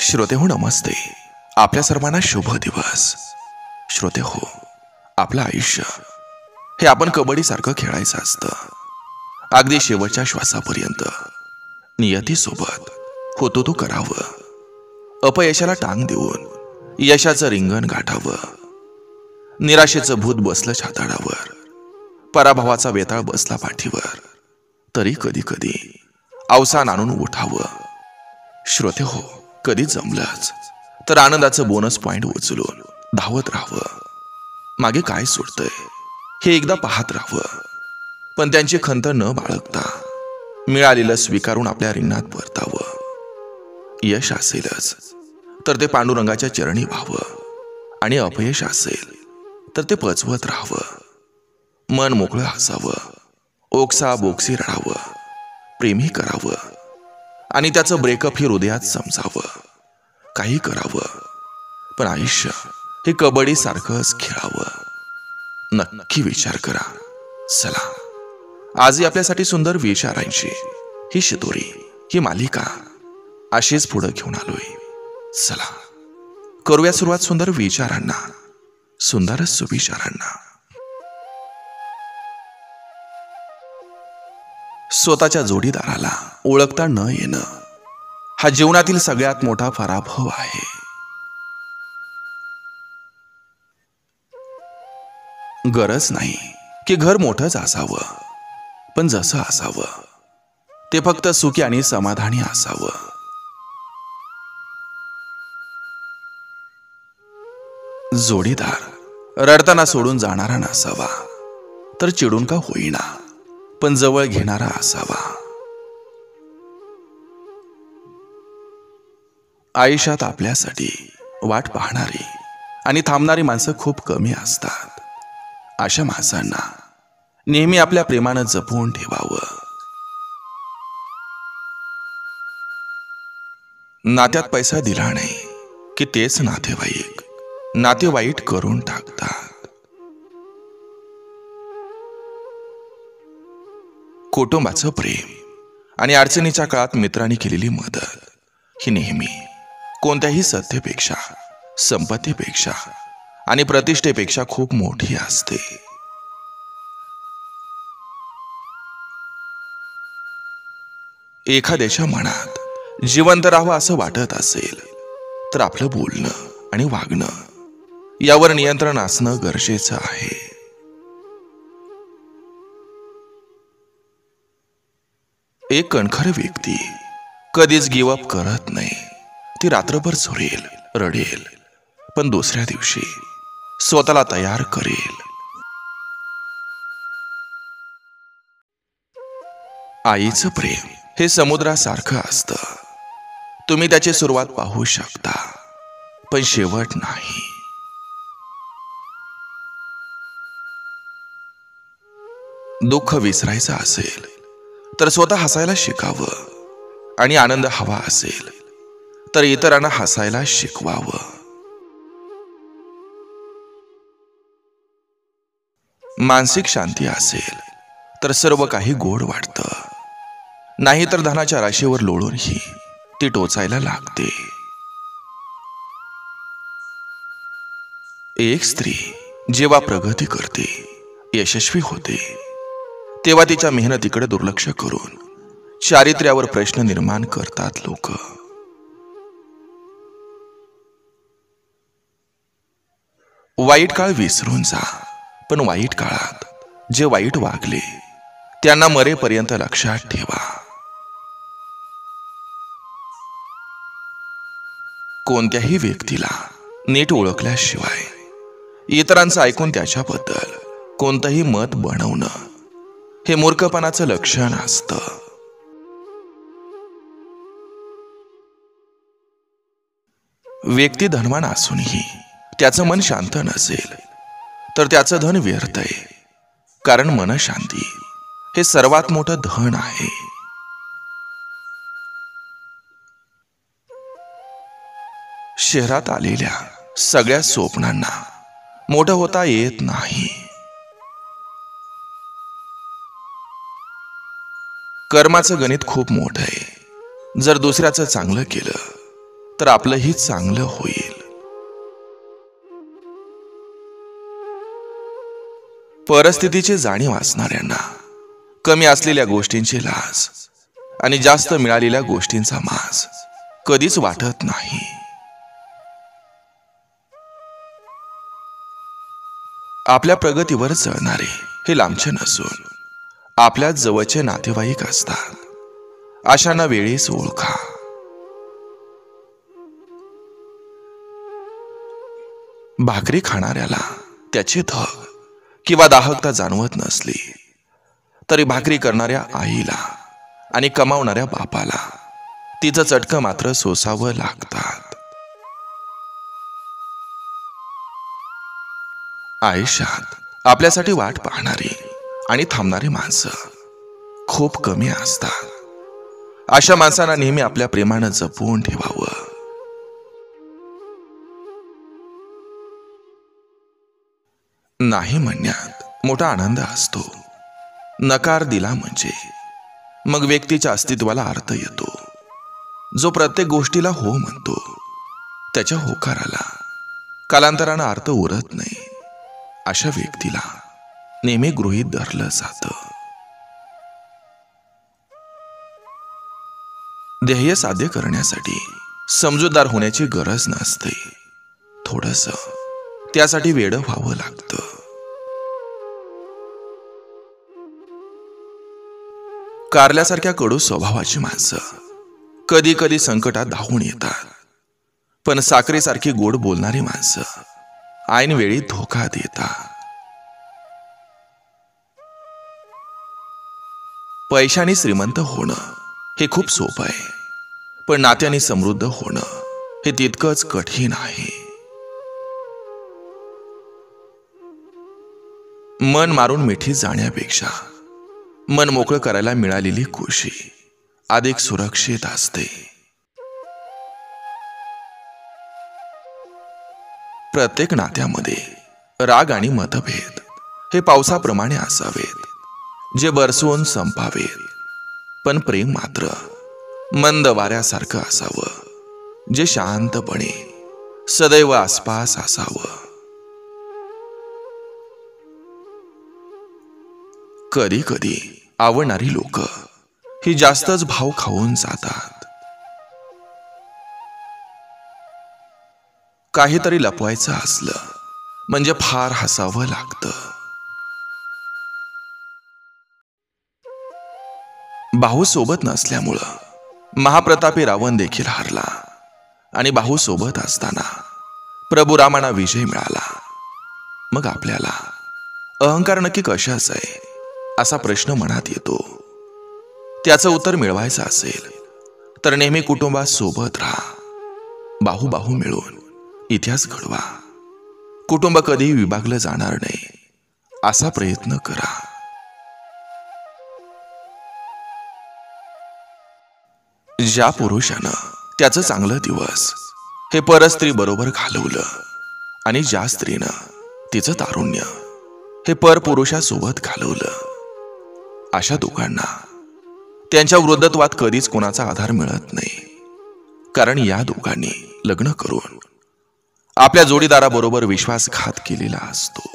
श्रोते हो नमस्ते. आपल्या सर्वांना शुभ दिवस. श्रोते हो, आपलं आयुष्य हे आपण कबड्डीसारखं खेळायचं असतं. अगदी शेवटच्या श्वासापर्यंत नियतीसोबत होतो तो करावं. अपयशाला टांग देऊन यशाचं रिंगण गाठावं. निराशेचं भूत बसलं छाताडावर, पराभवाचा वेताळ बसला पाठीवर, तरी कधी कधी अवसान आणून उठावं. श्रोते हो, कधी जमलंच तर आनंदाचं बोनस पॉइंट उचलून धावत राहावं. मागे काय सुटतंय हे एकदा पाहत राहावं, पण त्यांची खंत न बाळगता मिळालेलं स्वीकारून आपल्या रिंगणात परतावं. यश असेलच तर ते पांडुरंगाच्या चरणी व्हावं, आणि अपयश असेल तर ते पचवत राहावं. मन मोकळं हसावं, ओक्सा बोक्सी रडावं, प्रेमी करावं, आणि त्याचं ब्रेकअप हे हृदयात समजावं. काही करावं, पण आयुष्य हे कबड्डी सारखंच खेळावं. नक्की विचार करा. चला, आजही आपल्यासाठी सुंदर विचारांची ही शिदोरी, ही मालिका अशीच पुढे घेऊन आलोय. चला करूया सुरुवात सुंदर विचारांना, सुंदर सुविचारांना. स्वतःच्या जोडीदाराला ओळखता न येणं हा जीवनातील सगळ्यात मोठा पराभव आहे. गरज नाही की घर मोठंच असावं, पण जसं असावं ते फक्त सुखी आणि समाधानी असावं. जोडीदार रडताना सोडून जाणारा नसावा, तर चिडून का होईना पण जवळ घेणारा असावा. आयुष्यात आपल्यासाठी वाट पाहणारी आणि थांबणारी माणसं खूप कमी असतात. अशा माणसांना नेहमी आपल्या प्रेमानं जपून ठेवावं. नात्यात पैसा दिला नाही की तेच नातेवाईक नातेवाईट करून टाकतात. कुटुंबाचं प्रेम आणि अडचणीच्या काळात मित्रांनी केलेली मदत ही नेहमी कोणत्याही सत्तेपेक्षा, संपत्तीपेक्षा आणि प्रतिष्ठेपेक्षा खूप मोठी असते. एखाद्याच्या मनात जिवंत राहावं असं वाटत असेल तर आपलं बोलणं आणि वागणं यावर नियंत्रण असणं गरजेचं आहे. एक कणखर व्यक्ती कधीच गिवअप करत नाही. ती रात्रभर झोरेल, रडेल, पण दुसऱ्या दिवशी स्वतःला तयार करेल. आईचं प्रेम हे समुद्रासारखं असतं. तुम्ही त्याची सुरुवात पाहू शकता, पण शेवट नाही. दुःख विसरायचं असेल तर स्वतः हसायला शिकावं, आणि आनंद हवा असेल तर इतरांना हसायला शिकवावं. मानसिक शांती असेल तर सर्व काही गोड वाटतं, नाही तर धनाच्या राशीवर लोळूनही ती टोचायला लागते. एक स्त्री जेव्हा प्रगती करते, यशस्वी होते, तेव्हा तिच्या मेहनतीकडे दुर्लक्ष करून चारित्र्यावर प्रश्न निर्माण करतात लोक. वाईट काळ विसरून जा, पण वाईट काळात जे वाईट वागले त्यांना मरेपर्यंत लक्षात ठेवा. कोणत्याही व्यक्तीला नीट ओळखल्याशिवाय इतरांचं ऐकून त्याच्याबद्दल कोणतंही मत बनवणं हे मूर्खपणाचं लक्षण असतं. व्यक्ती धनवान असूनही त्याचं मन शांत नसेल तर त्याचं धन व्यर्थ आहे, कारण मनशांती हे सर्वात मोठं धन आहे. शहरात आलेल्या सगळ्या स्वप्नांना मोठं होता येत नाही. कर्माचं गणित खूप मोठं आहे. जर दुसऱ्याचं चांगलं केलं तर आपलंही चांगलं होईल. परिस्थितीची जाणीव असणाऱ्यांना कमी असलेल्या गोष्टींची लाज आणि जास्त मिळालेल्या गोष्टींचा माज कधीच वाटत नाही. आपल्या प्रगतीवर जळणारे हे लांबचे नसून आपल्या जवळचे नातेवाईक असतात. अशांना वेळीच ओळखा. भाकरी खाणाऱ्याला त्याची धग किंवा दाहकता जाणवत नसली तरी भाकरी करणाऱ्या आईला आणि कमावणाऱ्या बापाला तिचं चटकं मात्र सोसावं लागतात. आयुष्यात आपल्यासाठी वाट पाहणारी आणि थांबणारी माणसं खूप कमी असतात. अशा माणसांना नेहमी आपल्या प्रेमानं जपून ठेवावं. नाही म्हणण्यात मोठा आनंद असतो. नकार दिला म्हणजे मग व्यक्तीच्या अस्तित्वाला अर्थ येतो. जो प्रत्येक गोष्टीला हो म्हणतो त्याच्या होकाराला कालांतरानं अर्थ उरत नाही. अशा व्यक्तीला नेहमी गृहीत धरलं जातं. ध्येय साध्य करण्यासाठी समजूतदार होण्याची गरज नसते. थोडंसं त्यासाठी वेडं व्हावं लागतं. कारल्यासारख्या कडू स्वभावाची माणसं कधी कधी संकटात धावून येतात. पण साखरेसारखी गोड बोलणारी माणसं ऐन वेळी धोका देतात. पैशाने श्रीमंत होणं हे खूप सोपं आहे, पण नात्याने समृद्ध होणं हे तितकंच कठीण आहे. मन मारून मिठी जाण्यापेक्षा मन मोकळं करायला मिळालेली खुशी अधिक सुरक्षित असते. प्रत्येक नात्यामध्ये राग आणि मतभेद हे पावसाप्रमाणे असावेत, जे बरसवून संपावेत. पण प्रेम मात्र मंद वाऱ्यासारखं असावं, जे शांतपणे सदैव आसपास असावं. कधी कधी आवडणारी लोक ही जास्तच भाव खाऊन जातात. काहीतरी लपवायचं असलं म्हणजे फार हसावं लागतं. भाऊ सोबत नसल्यामुळं महाप्रतापी रावण देखील हारला आणि भाऊ सोबत असताना प्रभू रामाना विजय मिळाला. मग आपल्याला अहंकार नक्की कशाचा आहे असा प्रश्न मनात येतो. त्याचं उत्तर मिळवायचं असेल तर नेहमी कुटुंबासोबत राहा. बाहू बाहू मिळून इतिहास घडवा. कुटुंब कधीही विभागलं जाणार नाही असा प्रयत्न करा. ज्या पुरुषानं त्याचं चांगलं दिवस हे परस्त्री बरोबर घालवलं आणि ज्या स्त्रीनं तिचं तारुण्य हे परपुरुषासोबत घालवलं, अशा दोघांना त्यांच्या वृद्धत्वात कधीच कोणाचा आधार मिळत नाही. कारण या दोघांनी लग्न करून आपल्या जोडीदाराबरोबर विश्वासघात केलेला असतो.